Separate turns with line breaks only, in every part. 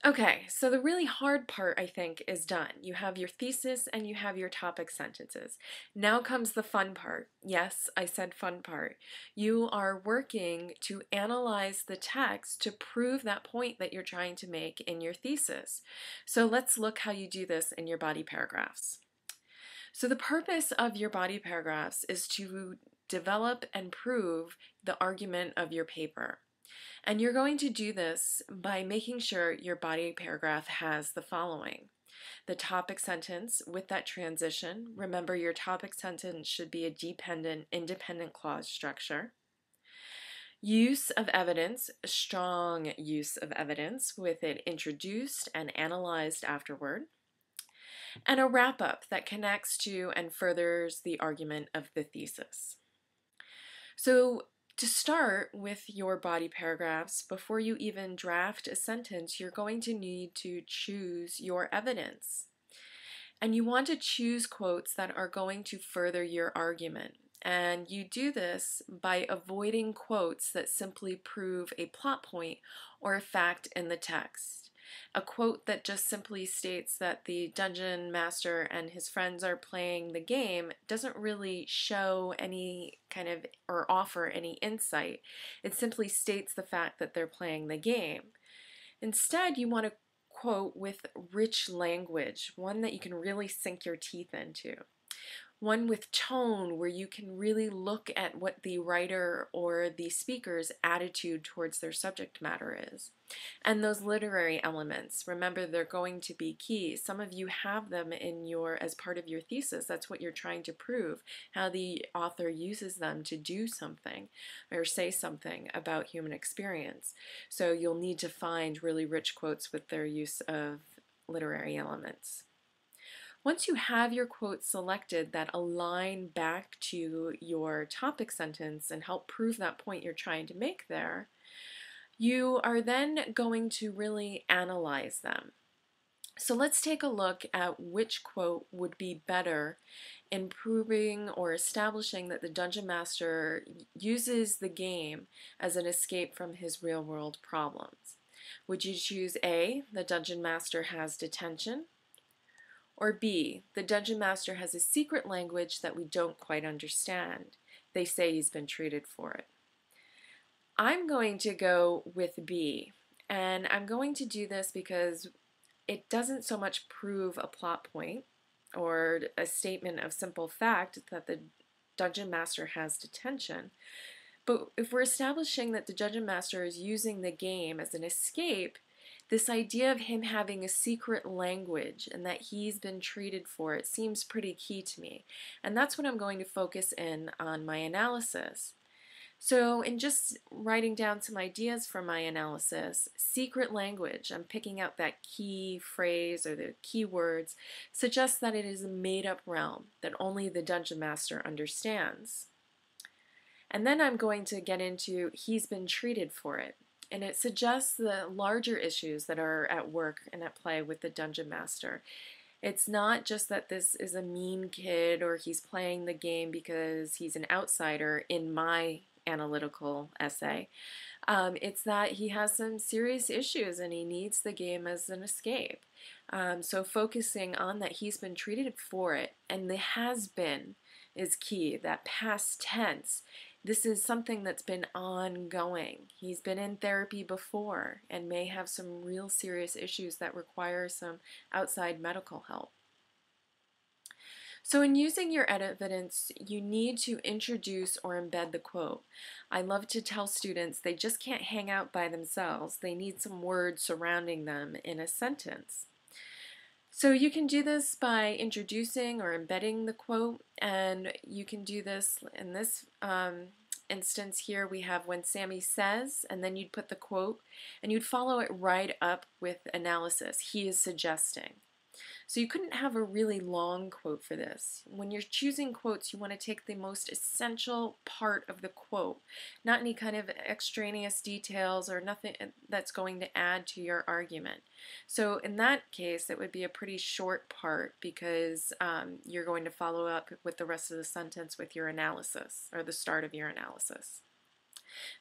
Okay, so the really hard part, I think, is done. You have your thesis and you have your topic sentences. Now comes the fun part. Yes, I said fun part. You are working to analyze the text to prove that point that you're trying to make in your thesis. So let's look how you do this in your body paragraphs. So the purpose of your body paragraphs is to develop and prove the argument of your paper. And you're going to do this by making sure your body paragraph has the following. The topic sentence with that transition. Remember, your topic sentence should be a dependent, independent clause structure. Use of evidence, strong use of evidence with it introduced and analyzed afterward. And a wrap up that connects to and furthers the argument of the thesis. So to start with your body paragraphs, before you even draft a sentence, you're going to need to choose your evidence. And you want to choose quotes that are going to further your argument. And you do this by avoiding quotes that simply prove a plot point or a fact in the text. A quote that just simply states that the dungeon master and his friends are playing the game doesn't really show any kind of or offer any insight. It simply states the fact that they're playing the game. Instead, you want to quote with rich language, one that you can really sink your teeth into. One with tone where you can really look at what the writer or the speaker's attitude towards their subject matter is. And those literary elements, remember, they're going to be key. Some of you have them in your as part of your thesis. That's what you're trying to prove, how the author uses them to do something or say something about human experience. So you'll need to find really rich quotes with their use of literary elements. Once you have your quotes selected that align back to your topic sentence and help prove that point you're trying to make there, you are then going to really analyze them. So let's take a look at which quote would be better in proving or establishing that the dungeon master uses the game as an escape from his real world problems. Would you choose A, the dungeon master has detention? Or B, the dungeon master has a secret language that we don't quite understand. They say he's been treated for it. I'm going to go with B, and I'm going to do this because it doesn't so much prove a plot point or a statement of simple fact that the dungeon master has detention. But if we're establishing that the dungeon master is using the game as an escape, this idea of him having a secret language and that he's been treated for it seems pretty key to me. And that's what I'm going to focus in on my analysis. So in just writing down some ideas for my analysis, secret language, I'm picking out that key phrase or the key words, suggests that it is a made-up realm that only the dungeon master understands. And then I'm going to get into he's been treated for it. And it suggests the larger issues that are at work and at play with the dungeon master. It's not just that this is a mean kid or he's playing the game because he's an outsider in my analytical essay. It's that he has some serious issues and he needs the game as an escape. So focusing on that he's been treated for it, and the has been is key, that past tense. This is something that's been ongoing. He's been in therapy before and may have some real serious issues that require some outside medical help. So in using your evidence, you need to introduce or embed the quote. I love to tell students they just can't hang out by themselves. They need some words surrounding them in a sentence. So you can do this by introducing or embedding the quote, and you can do this in this instance here. We have when Sammy says, and then you'd put the quote, and you'd follow it right up with analysis. He is suggesting. So you couldn't have a really long quote for this. When you're choosing quotes, you want to take the most essential part of the quote, not any kind of extraneous details or nothing that's going to add to your argument. So in that case, it would be a pretty short part because you're going to follow up with the rest of the sentence with your analysis or the start of your analysis.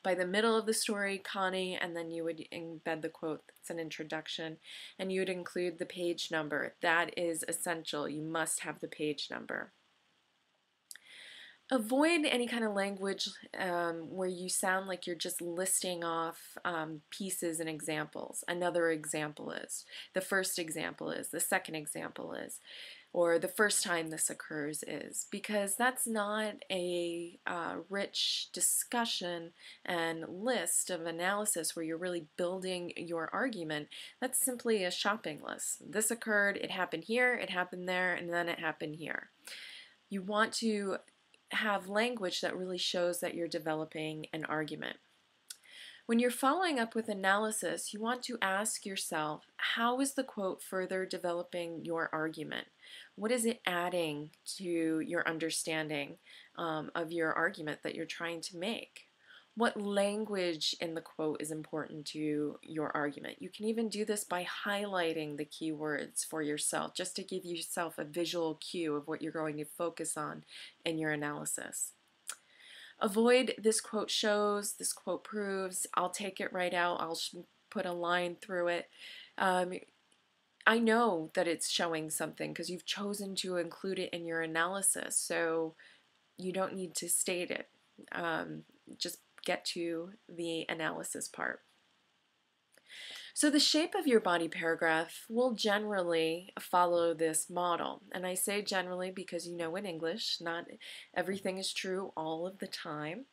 By the middle of the story, Connie, and then you would embed the quote that's an introduction, and you would include the page number. That is essential. You must have the page number. Avoid any kind of language where you sound like you're just listing off pieces and examples. Another example is, the first example is, the second example is, or the first time this occurs is, because that's not a rich discussion and list of analysis where you're really building your argument. That's simply a shopping list. This occurred, it happened here, it happened there, and then it happened here. You want to have language that really shows that you're developing an argument. When you're following up with analysis, you want to ask yourself, how is the quote further developing your argument? What is it adding to your understanding of your argument that you're trying to make? What language in the quote is important to your argument? You can even do this by highlighting the key words for yourself, just to give yourself a visual cue of what you're going to focus on in your analysis. Avoid this quote shows, this quote proves, I'll take it right out, I'll put a line through it. I know that it's showing something because you've chosen to include it in your analysis, so you don't need to state it. Just get to the analysis part. So the shape of your body paragraph will generally follow this model. And I say generally because you know in English, not everything is true all of the time.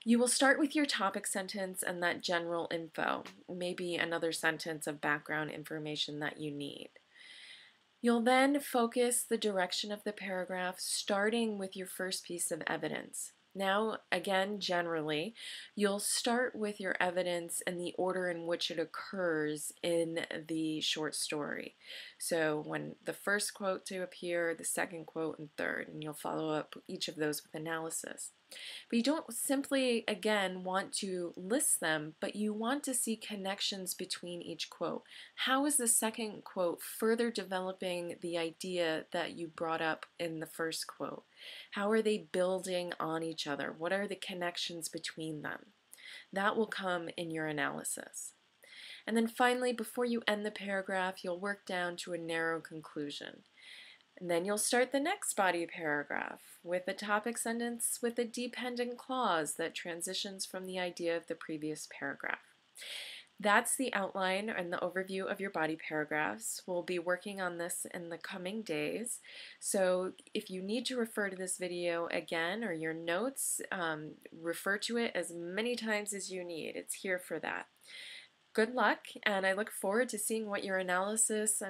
You will start with your topic sentence and that general info, maybe another sentence of background information that you need. You'll then focus the direction of the paragraph starting with your first piece of evidence. Now, again, generally, you'll start with your evidence in the order in which it occurs in the short story. So when the first quote to appear, the second quote, and third, and you'll follow up each of those with analysis. But you don't simply, again, want to list them, but you want to see connections between each quote. How is the second quote further developing the idea that you brought up in the first quote? How are they building on each other? What are the connections between them? That will come in your analysis. And then finally, before you end the paragraph, you'll work down to a narrow conclusion. And then you'll start the next body paragraph with a topic sentence with a dependent clause that transitions from the idea of the previous paragraph. That's the outline and the overview of your body paragraphs. We'll be working on this in the coming days. So if you need to refer to this video again or your notes, refer to it as many times as you need. It's here for that. Good luck, and I look forward to seeing what your analysis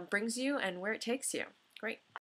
brings you and where it takes you. Great.